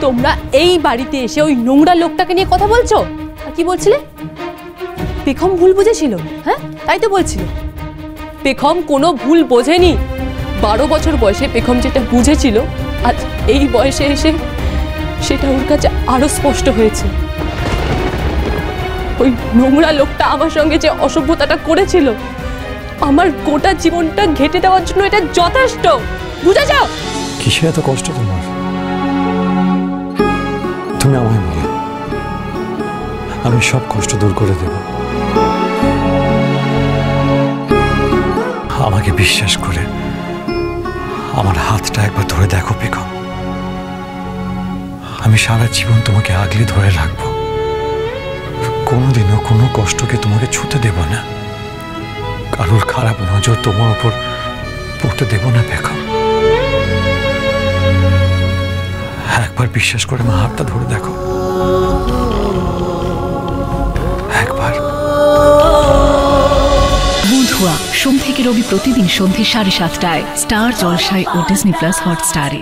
তোমরা এই বাড়িতে এসে ওই নোংরা লোকটাকে নিয়ে কথা বলছো। আর কি বলছিলে? পেখম ভুল বুঝেছিল? হ্যাঁ, তাই তো বলছিল। পেখম কোনো ভুল বোঝেনি। 12 বছর বয়সে পেখম যেটা বুঝেছিল আজ এই বয়সে এসে সেটা ওর কাছে আরো স্পষ্ট হয়েছে। ওই নোংরা লোকটা আমার সঙ্গে যে অসভ্যতাটা করেছিল, আমার গোটা জীবনটা ঘেটে দেওয়ার জন্য এটা যথেষ্ট। বুঝে যাও। কিসে এত কষ্ট তোমার? তুমি আমায় বলো, আমি সব কষ্ট দূর করে দেব। আমাকে বিশ্বাস করে আমার হাতটা একবার ধরে দেখো পেখম। আমি সারা জীবন তোমাকে আগলে ধরে রাখবো। কোনোদিনও কোনো কষ্টকে তোমাকে ছুঁতে দেব না। কারোর খারাপ নজর তোমার উপর পড়তে দেব না পেখম। একবার বিশ্বাস করে আমার হাতটা ধরে দেখো, একবার। বন্ধুয়া সোম থেকে রবি প্রতিদিন সন্ধ্যে 7:30টায় স্টার জলসায় ও ডিজনি প্লাস হটস্টারে।